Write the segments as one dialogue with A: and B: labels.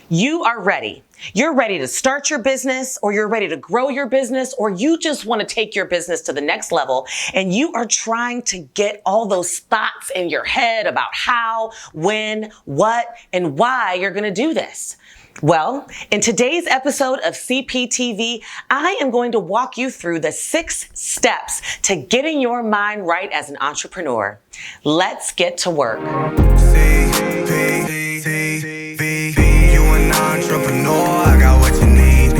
A: You are ready. You're ready to start your business, or you're ready to grow your business, or you just want to take your business to the next level, and you are trying to get all those thoughts in your head about how, when, what, and why you're going to do this. Well, in today's episode of CPTV, I am going to walk you through the 6 steps to getting your mind right as an entrepreneur. Let's get to work.
B: You an entrepreneur, I got what you need.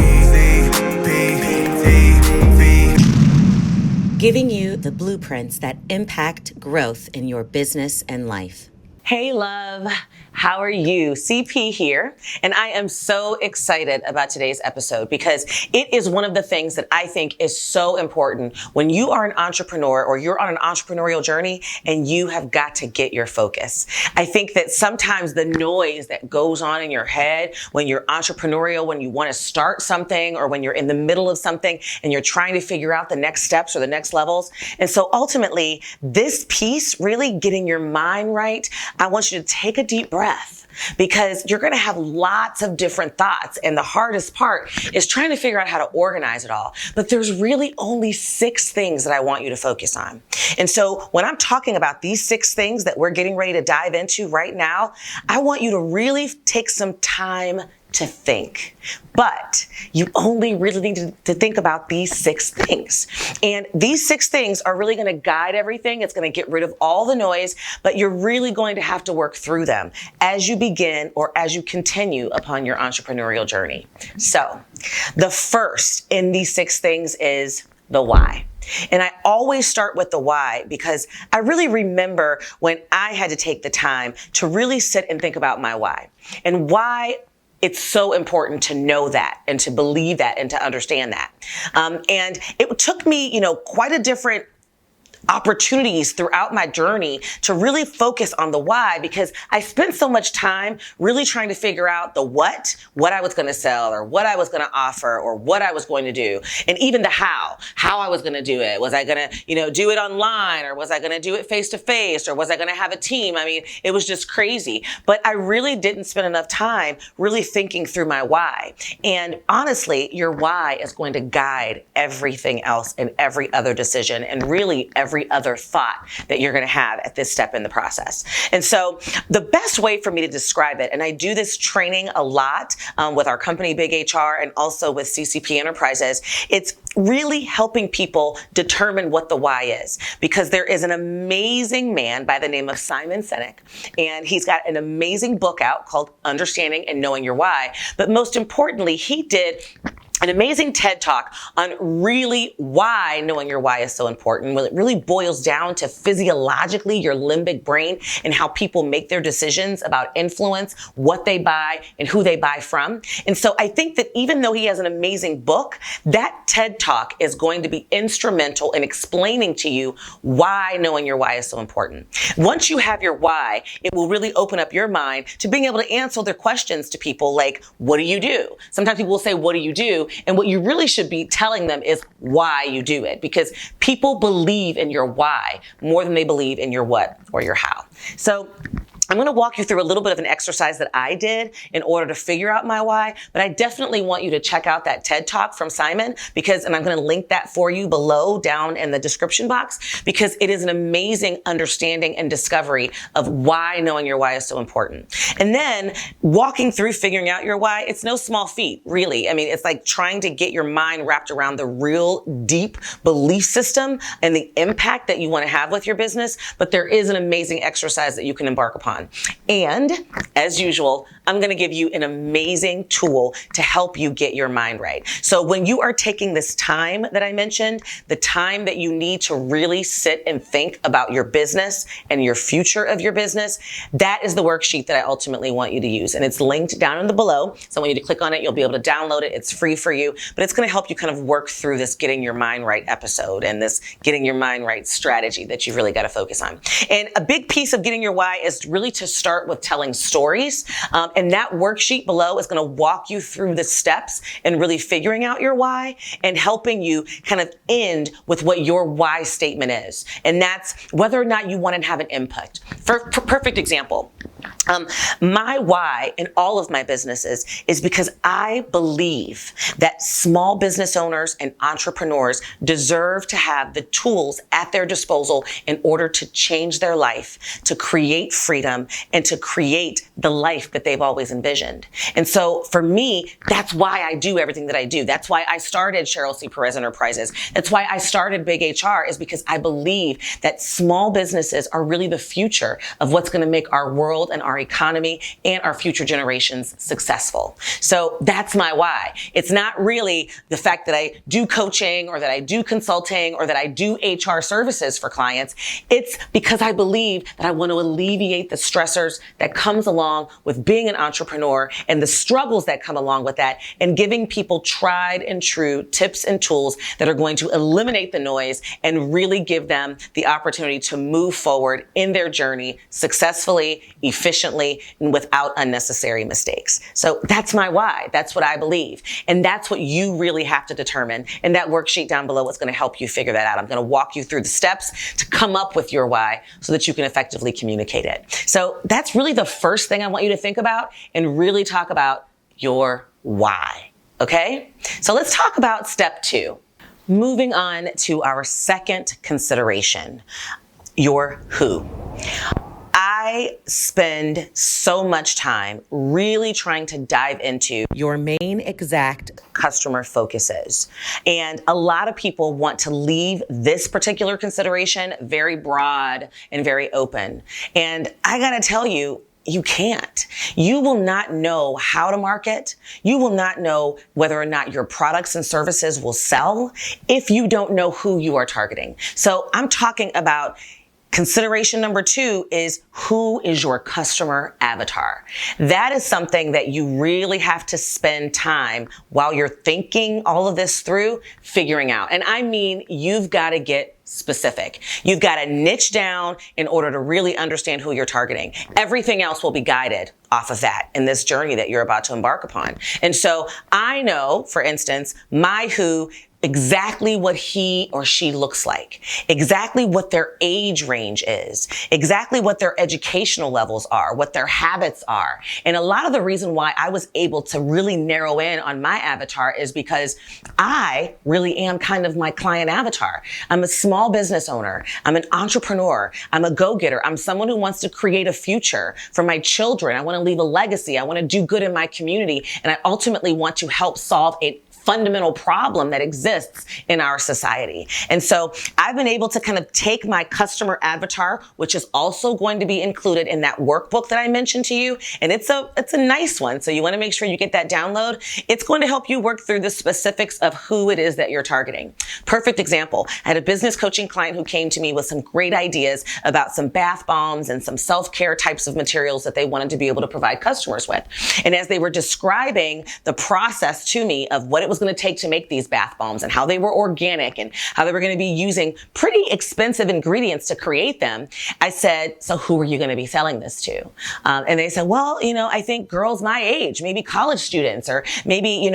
B: CPTV.
C: Giving you the blueprints that impact growth in your business and life.
A: Hey love, how are you? CP here, and I am so excited about today's episode because it is one of the things that I think is so important when you are an entrepreneur or you're on an entrepreneurial journey and you have got to get your focus. I think that sometimes the noise that goes on in your head when you're entrepreneurial, when you want to start something or when you're in the middle of something and you're trying to figure out the next steps or the next levels. And so ultimately, this piece, really getting your mind right, I want you to take a deep breath because you're going to have lots of different thoughts. And the hardest part is trying to figure out how to organize it all. But there's really only 6 things that I want you to focus on. And so when I'm talking about these 6 things that we're getting ready to dive into right now, I want you to really take some time to think. But you only really need to think about these 6 things. And these 6 things are really going to guide everything. It's going to get rid of all the noise, but you're really going to have to work through them as you begin or as you continue upon your entrepreneurial journey. So the first in these 6 things is the why. And I always start with the why because I really remember when I had to take the time to really sit and think about my why and why it's so important to know that and to believe that and to understand that. And it took me, quite a different opportunities throughout my journey to really focus on the why because I spent so much time really trying to figure out the what I was going to sell or what I was going to offer or what I was going to do. And even the how I was going to do it. Was I going to, do it online or was I going to do it face to face or was I going to have a team? I mean, it was just crazy, but I really didn't spend enough time really thinking through my why. And honestly, your why is going to guide everything else and every other decision and really every other thought that you're going to have at this step in the process. And so the best way for me to describe it, and I do this training a lot with our company, Big HR, and also with CCP Enterprises, it's really helping people determine what the why is. Because there is an amazing man by the name of Simon Sinek, and he's got an amazing book out called Understanding and Knowing Your Why. But most importantly, he did an amazing TED Talk on really why knowing your why is so important. Well, it really boils down to physiologically your limbic brain and how people make their decisions about influence, what they buy, and who they buy from. And so I think that even though he has an amazing book, that TED Talk is going to be instrumental in explaining to you why knowing your why is so important. Once you have your why, it will really open up your mind to being able to answer their questions to people like, what do you do? Sometimes people will say, what do you do? And what you really should be telling them is why you do it, because people believe in your why more than they believe in your what or your how. So I'm going to walk you through a little bit of an exercise that I did in order to figure out my why, but I definitely want you to check out that TED Talk from Simon and I'm going to link that for you below down in the description box because it is an amazing understanding and discovery of why knowing your why is so important. And then walking through figuring out your why, it's no small feat, really. I mean, it's like trying to get your mind wrapped around the real deep belief system and the impact that you want to have with your business, but there is an amazing exercise that you can embark upon. And as usual, I'm going to give you an amazing tool to help you get your mind right. So when you are taking this time that I mentioned, the time that you need to really sit and think about your business and your future of your business, that is the worksheet that I ultimately want you to use. And it's linked down in the below. So I want you to click on it. You'll be able to download it. It's free for you, but it's going to help you kind of work through this getting your mind right episode and this getting your mind right strategy that you've really got to focus on. And a big piece of getting your why is really to start with telling stories. And that worksheet below is going to walk you through the steps and really figuring out your why and helping you kind of end with what your why statement is. And that's whether or not you want to have an input. For perfect example, My why in all of my businesses is because I believe that small business owners and entrepreneurs deserve to have the tools at their disposal in order to change their life, to create freedom, and to create the life that they've always envisioned. And so for me, that's why I do everything that I do. That's why I started Cheryl C. Perez Enterprises. That's why I started Big HR, is because I believe that small businesses are really the future of what's going to make our world and our economy and our future generations successful. So that's my why. It's not really the fact that I do coaching or that I do consulting or that I do HR services for clients. It's because I believe that I want to alleviate the stressors that comes along with being an entrepreneur and the struggles that come along with that, and giving people tried and true tips and tools that are going to eliminate the noise and really give them the opportunity to move forward in their journey successfully, efficiently, and without unnecessary mistakes. So that's my why. That's what I believe. And that's what you really have to determine. And that worksheet down below is going to help you figure that out. I'm going to walk you through the steps to come up with your why so that you can effectively communicate it. So that's really the first thing I want you to think about and really talk about your why. Okay? So let's talk about step 2. Moving on to our second consideration, your who. I spend so much time really trying to dive into your main exact customer focuses. And a lot of people want to leave this particular consideration very broad and very open. And I gotta tell you, you can't. You will not know how to market. You will not know whether or not your products and services will sell if you don't know who you are targeting. So I'm talking about consideration number 2 is, who is your customer avatar? That is something that you really have to spend time while you're thinking all of this through, figuring out. And I mean, you've got to get specific. You've got to niche down in order to really understand who you're targeting. Everything else will be guided off of that in this journey that you're about to embark upon. And so I know, for instance, my who, exactly what he or she looks like, exactly what their age range is, exactly what their educational levels are, what their habits are. And a lot of the reason why I was able to really narrow in on my avatar is because I really am kind of my client avatar. I'm a small business owner. I'm an entrepreneur. I'm a go-getter. I'm someone who wants to create a future for my children. I want to leave a legacy. I want to do good in my community. And I ultimately want to help solve a fundamental problem that exists in our society. And so I've been able to kind of take my customer avatar, which is also going to be included in that workbook that I mentioned to you. And it's a nice one. So you want to make sure you get that download. It's going to help you work through the specifics of who it is that you're targeting. Perfect example. I had a business coaching client who came to me with some great ideas about some bath bombs and some self-care types of materials that they wanted to be able to provide customers with. And as they were describing the process to me of what it was going to take to make these bath bombs and how they were organic and how they were going to be using pretty expensive ingredients to create them, I said, so who are you going to be selling this to? And they said, well, I think girls my age, maybe college students, or maybe,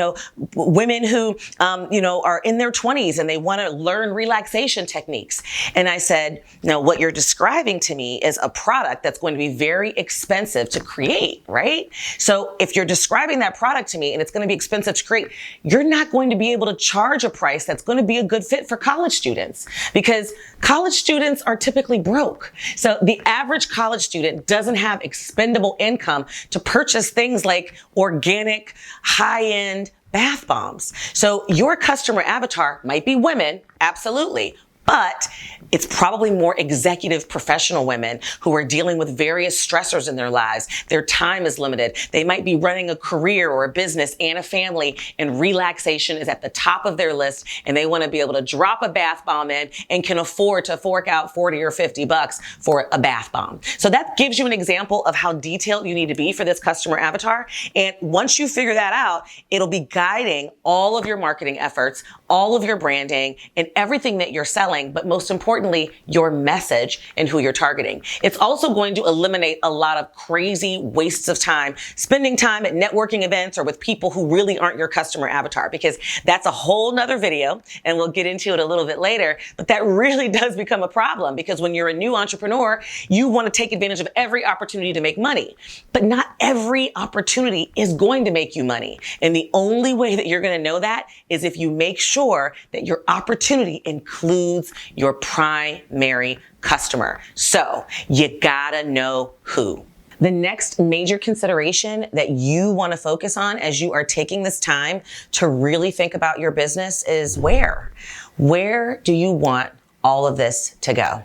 A: women who, are in their 20s and they want to learn relaxation techniques. And I said, no, what you're describing to me is a product that's going to be very expensive to create, right? So if you're describing that product to me and it's going to be expensive to create, you're not going to be able to charge a price that's going to be a good fit for college students, because college students are typically broke. So the average college student doesn't have expendable income to purchase things like organic, high-end bath bombs. So your customer avatar might be women, absolutely. But it's probably more executive professional women who are dealing with various stressors in their lives. Their time is limited. They might be running a career or a business and a family, and relaxation is at the top of their list, and they want to be able to drop a bath bomb in and can afford to fork out 40 or 50 bucks for a bath bomb. So that gives you an example of how detailed you need to be for this customer avatar. And once you figure that out, it'll be guiding all of your marketing efforts, all of your branding, and everything that you're selling selling, but most importantly, your message and who you're targeting. It's also going to eliminate a lot of crazy wastes of time, spending time at networking events or with people who really aren't your customer avatar, because that's a whole nother video and we'll get into it a little bit later. But that really does become a problem, because when you're a new entrepreneur, you want to take advantage of every opportunity to make money. But not every opportunity is going to make you money. And the only way that you're going to know that is if you make sure that your opportunity includes your primary customer. So you gotta know who. The next major consideration that you want to focus on as you are taking this time to really think about your business is where. Where do you want all of this to go?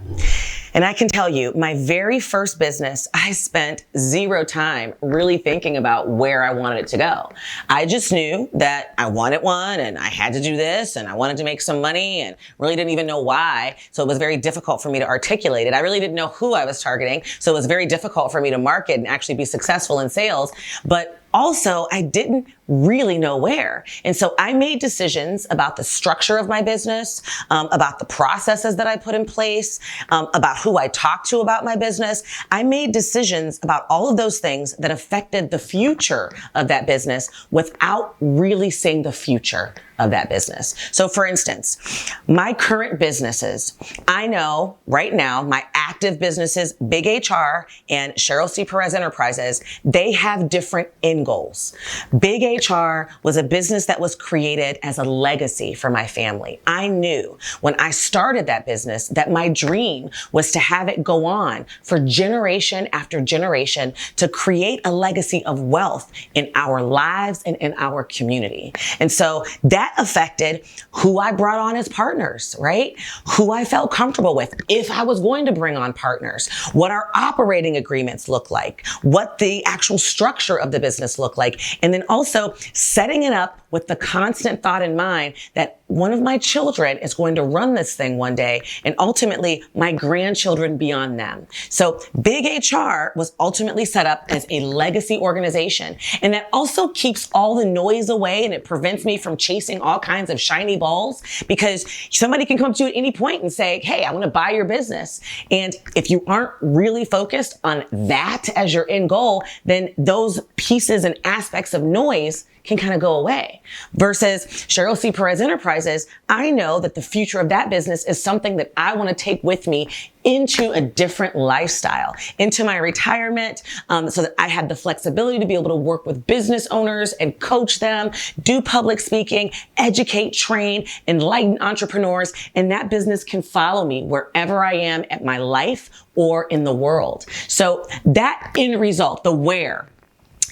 A: And I can tell you, my very first business, I spent zero time really thinking about where I wanted it to go. I just knew that I wanted one and I had to do this and I wanted to make some money and really didn't even know why. So it was very difficult for me to articulate it. I really didn't know who I was targeting. So it was very difficult for me to market and actually be successful in sales. But also, I didn't really know where. And so I made decisions about the structure of my business, about the processes that I put in place, about who I talked to about my business. I made decisions about all of those things that affected the future of that business without really seeing the future of that business. So for instance, my current businesses, I know right now, my active businesses, Big HR and Cheryl C. Perez Enterprises, they have different end goals. Big HR was a business that was created as a legacy for my family. I knew when I started that business that my dream was to have it go on for generation after generation to create a legacy of wealth in our lives and in our community. And so that affected who I brought on as partners, right? Who I felt comfortable with if I was going to bring on partners, what our operating agreements look like, what the actual structure of the business looked like, and then also setting it up with the constant thought in mind that one of my children is going to run this thing one day, and ultimately my grandchildren beyond them. So Big HR was ultimately set up as a legacy organization, and that also keeps all the noise away, and it prevents me from chasing all kinds of shiny balls, because somebody can come to you at any point and say, hey, I want to buy your business. And if you aren't really focused on that as your end goal, then those pieces and aspects of noise can kind of go away. Versus Cheryl C. Perez Enterprises, I know that the future of that business is something that I want to take with me into a different lifestyle, into my retirement, so that I have the flexibility to be able to work with business owners and coach them, do public speaking, educate, train, enlighten entrepreneurs, and that business can follow me wherever I am at my life or in the world. So that end result, the where,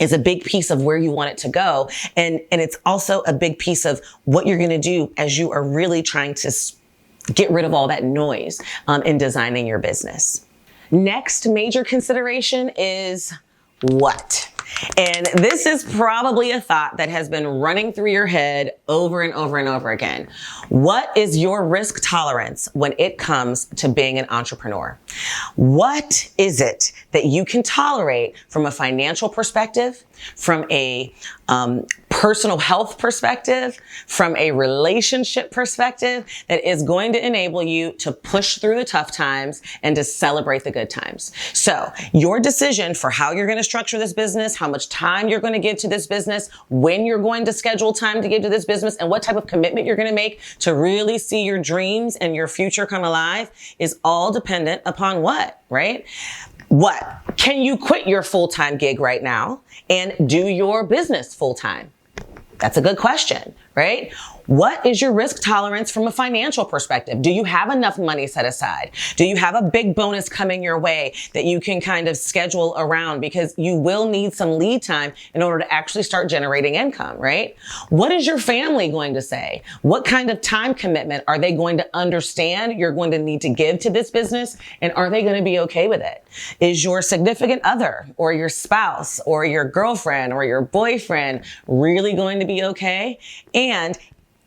A: is a big piece of where you want it to go. And it's also a big piece of what you're going to do as you are really trying to get rid of all that noise in designing your business. Next major consideration is what? And this is probably a thought that has been running through your head over and over and over again. What is your risk tolerance when it comes to being an entrepreneur? What is it that you can tolerate from a financial perspective, from a personal health perspective, from a relationship perspective, that is going to enable you to push through the tough times and to celebrate the good times? So your decision for how you're going to structure this business, how much time you're going to give to this business, when you're going to schedule time to give to this business, and what type of commitment you're going to make to really see your dreams and your future come alive is all dependent upon what, right? What? Can you quit your full-time gig right now and do your business full-time? That's a good question, right? What is your risk tolerance from a financial perspective? Do you have enough money set aside? Do you have a big bonus coming your way that you can kind of schedule around? Because you will need some lead time in order to actually start generating income, right? What is your family going to say? What kind of time commitment are they going to understand you're going to need to give to this business? And are they going to be okay with it? Is your significant other or your spouse or your girlfriend or your boyfriend really going to be okay? And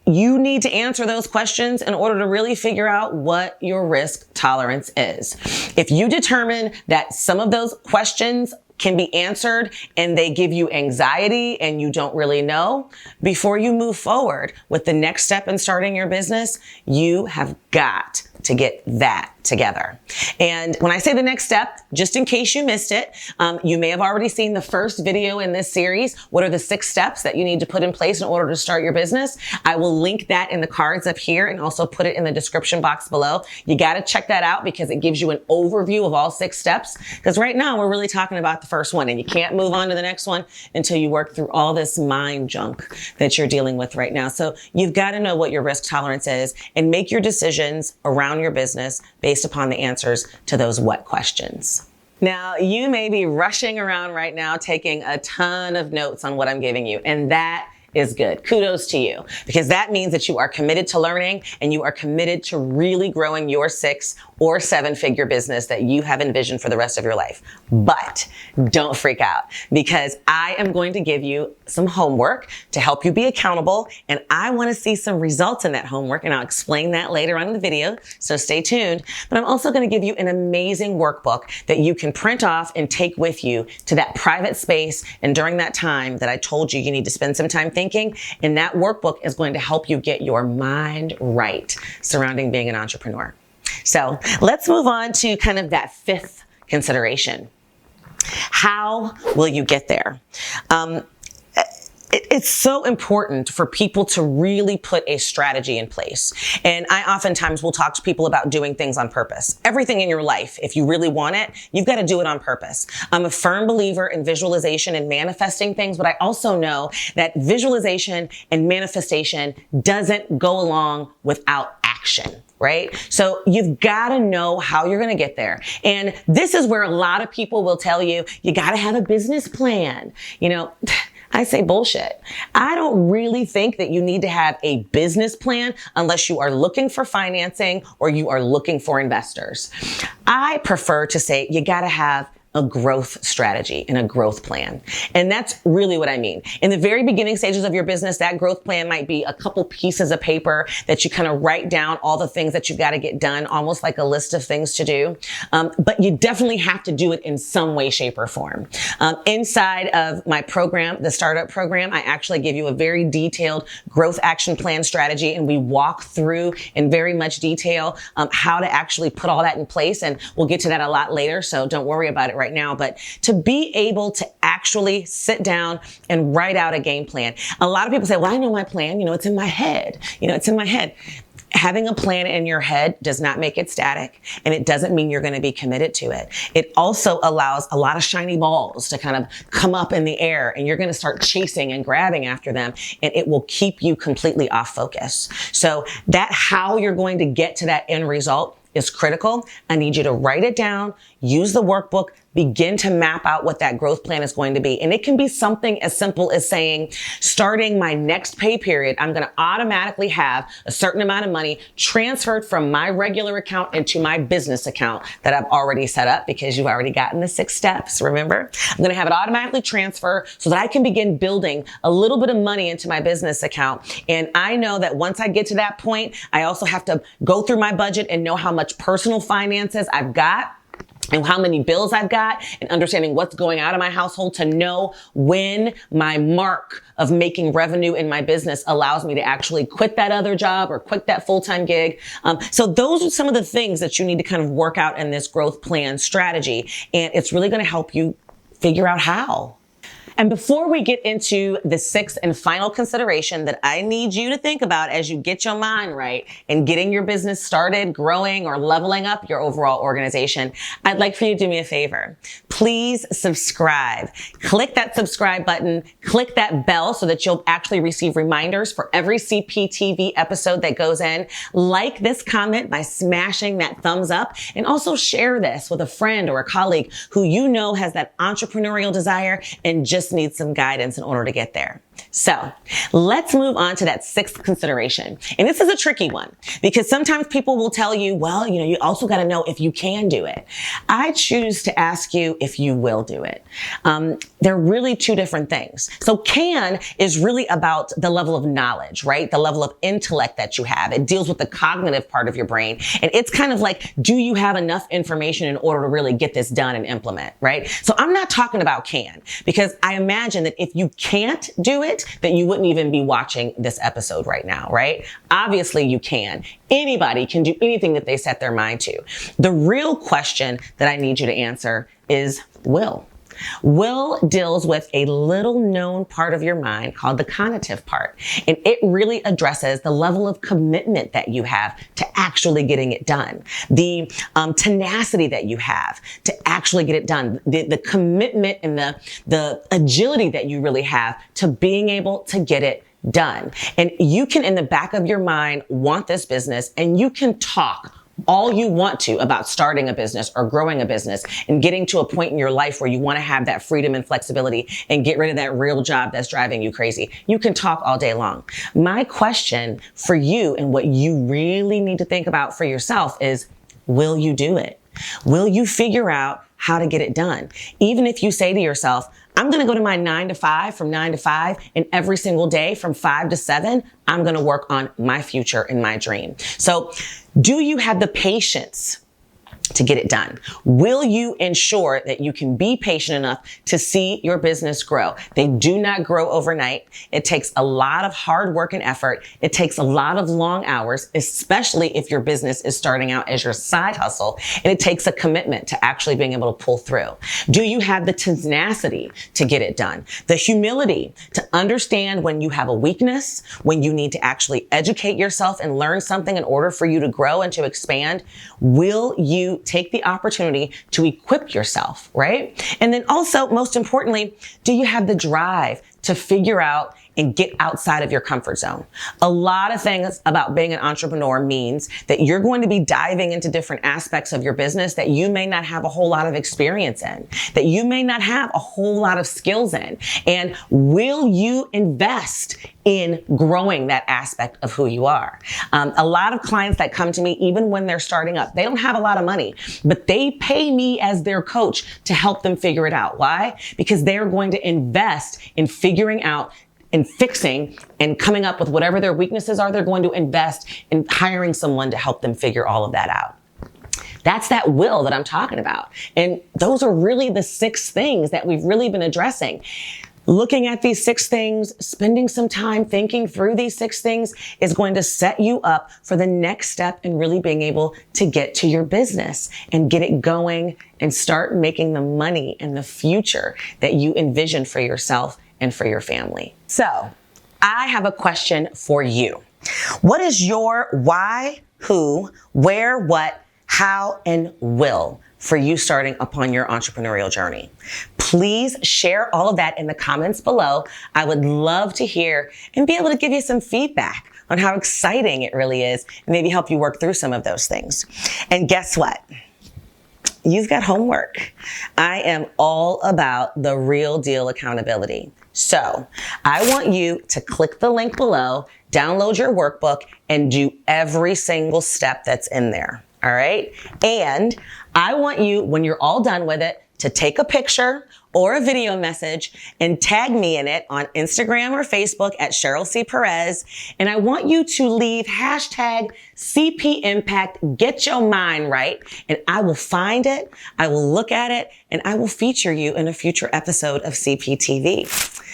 A: you need to answer those questions in order to really figure out what your risk tolerance is. If you determine that some of those questions can be answered and they give you anxiety and you don't really know, before you move forward with the next step in starting your business, you have got to get that together. And when I say the next step, just in case you missed it, you may have already seen the first video in this series. What are the 6 steps that you need to put in place in order to start your business? I will link that in the cards up here and also put it in the description box below. You got to check that out because it gives you an overview of all 6 steps. Because right now we're really talking about the first one, and you can't move on to the next one until you work through all this mind junk that you're dealing with right now. So you've got to know what your risk tolerance is and make your decisions around your business based upon the answers to those what questions. Now, you may be rushing around right now taking a ton of notes on what I'm giving you, and that is good. Kudos to you, because that means that you are committed to learning and you are committed to really growing your 6 or 7-figure business that you have envisioned for the rest of your life. But don't freak out, because I am going to give you some homework to help you be accountable, and I want to see some results in that homework, and I'll explain that later on in the video, so stay tuned. But I'm also going to give you an amazing workbook that you can print off and take with you to that private space, and during that time that I told you need to spend some time thinking, and that workbook is going to help you get your mind right surrounding being an entrepreneur. So let's move on to kind of that 5th consideration. How will you get there? It's so important for people to really put a strategy in place. And I oftentimes will talk to people about doing things on purpose. Everything in your life, if you really want it, you've got to do it on purpose. I'm a firm believer in visualization and manifesting things, but I also know that visualization and manifestation doesn't go along without action. Right? So you've got to know how you're going to get there. And this is where a lot of people will tell you, you got to have a business plan. I say bullshit. I don't really think that you need to have a business plan unless you are looking for financing or you are looking for investors. I prefer to say you got to have a growth strategy and a growth plan. And that's really what I mean. In the very beginning stages of your business, that growth plan might be a couple pieces of paper that you kind of write down all the things that you've got to get done, almost like a list of things to do. But you definitely have to do it in some way, shape, or form. Inside of my program, the startup program, I actually give you a very detailed growth action plan strategy, and we walk through in very much detail how to actually put all that in place. And we'll get to that a lot later, so don't worry about it right now. But to be able to actually sit down and write out a game plan. A lot of people say, well, I know my plan. It's in my head. It's in my head. Having a plan in your head does not make it static, and it doesn't mean you're going to be committed to it. It also allows a lot of shiny balls to kind of come up in the air, and you're going to start chasing and grabbing after them, and it will keep you completely off focus. So that how you're going to get to that end result is critical. I need you to write it down, use the workbook, begin to map out what that growth plan is going to be. And it can be something as simple as saying, starting my next pay period, I'm going to automatically have a certain amount of money transferred from my regular account into my business account that I've already set up, because you've already gotten the 6 steps, remember? I'm going to have it automatically transfer so that I can begin building a little bit of money into my business account. And I know that once I get to that point, I also have to go through my budget and know how much personal finances I've got and how many bills I've got, and understanding what's going out of my household to know when my mark of making revenue in my business allows me to actually quit that other job or quit that full-time gig. So those are some of the things that you need to kind of work out in this growth plan strategy. And it's really going to help you figure out how. And before we get into the 6th and final consideration that I need you to think about as you get your mind right and getting your business started, growing, or leveling up your overall organization, I'd like for you to do me a favor. Please subscribe. Click that subscribe button, click that bell so that you'll actually receive reminders for every CPTV episode that goes in. Like this comment by smashing that thumbs up, and also share this with a friend or a colleague who you know has that entrepreneurial desire and just needs some guidance in order to get there. So let's move on to that 6th consideration. And this is a tricky one, because sometimes people will tell you, well, you also got to know if you can do it. I choose to ask you if you will do it. They're really 2 different things. So can is really about the level of knowledge, right? The level of intellect that you have. It deals with the cognitive part of your brain. And it's kind of like, do you have enough information in order to really get this done and implement, right? So I'm not talking about can, because I imagine that if you can't do it, that you wouldn't even be watching this episode right now, right? Obviously you can. Anybody can do anything that they set their mind to. The real question that I need you to answer is will. Will deals with a little known part of your mind called the cognitive part. And it really addresses the level of commitment that you have to actually getting it done. The tenacity that you have to actually get it done. The commitment and the agility that you really have to being able to get it done. And you can, in the back of your mind, want this business, and you can talk all you want to about starting a business or growing a business and getting to a point in your life where you want to have that freedom and flexibility and get rid of that real job that's driving you crazy. You can talk all day long. My question for you, and what you really need to think about for yourself, is, will you do it? Will you figure out how to get it done? Even if you say to yourself, I'm going to go to my 9 to 5 from 9 to 5, and every single day from 5 to 7, I'm going to work on my future and my dream. So do you have the patience to get it done? Will you ensure that you can be patient enough to see your business grow? They do not grow overnight. It takes a lot of hard work and effort. It takes a lot of long hours, especially if your business is starting out as your side hustle, and it takes a commitment to actually being able to pull through. Do you have the tenacity to get it done? The humility to understand when you have a weakness, when you need to actually educate yourself and learn something in order for you to grow and to expand? Will you take the opportunity to equip yourself, right? And then also, most importantly, do you have the drive to figure out and get outside of your comfort zone? A lot of things about being an entrepreneur means that you're going to be diving into different aspects of your business that you may not have a whole lot of experience in, that you may not have a whole lot of skills in. And will you invest in growing that aspect of who you are? A lot of clients that come to me, even when they're starting up, they don't have a lot of money, but they pay me as their coach to help them figure it out. Why? Because they're going to invest in figuring out and fixing and coming up with whatever their weaknesses are. They're going to invest in hiring someone to help them figure all of that out. That's that will that I'm talking about. And those are really the 6 things that we've really been addressing. Looking at these 6 things, spending some time thinking through these 6 things is going to set you up for the next step in really being able to get to your business and get it going and start making the money and the future that you envision for yourself and for your family. So I have a question for you. What is your why, who, where, what, how, and will for you starting upon your entrepreneurial journey? Please share all of that in the comments below. I would love to hear and be able to give you some feedback on how exciting it really is and maybe help you work through some of those things. And guess what? You've got homework. I am all about the real deal accountability. So I want you to click the link below, download your workbook, and do every single step that's in there. All right. And I want you, when you're all done with it, to take a picture or a video message and tag me in it on Instagram or Facebook at Cheryl C. Perez. And I want you to leave hashtag CP Impact, get your mind right. And I will find it, I will look at it, and I will feature you in a future episode of CPTV.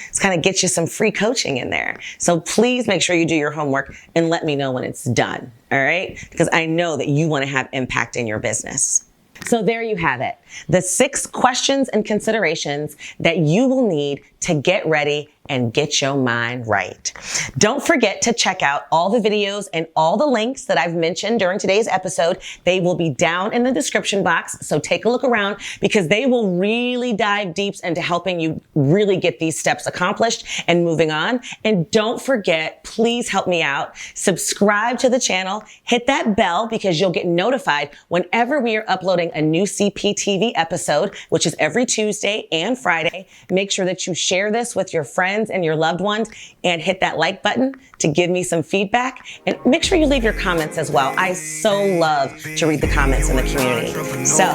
A: It's kind of get you some free coaching in there. So please make sure you do your homework and let me know when it's done. All right? Because I know that you want to have impact in your business. So there you have it. The 6 questions and considerations that you will need to get ready and get your mind right. Don't forget to check out all the videos and all the links that I've mentioned during today's episode. They will be down in the description box, so take a look around because they will really dive deep into helping you really get these steps accomplished and moving on. And don't forget, please help me out. Subscribe to the channel, hit that bell because you'll get notified whenever we are uploading a new CPTV episode, which is every Tuesday and Friday. Make sure that you share this with your friends and your loved ones and hit that like button to give me some feedback. And make sure you leave your comments as well. I so love to read the comments in the community. So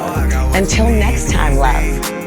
A: until next time, love.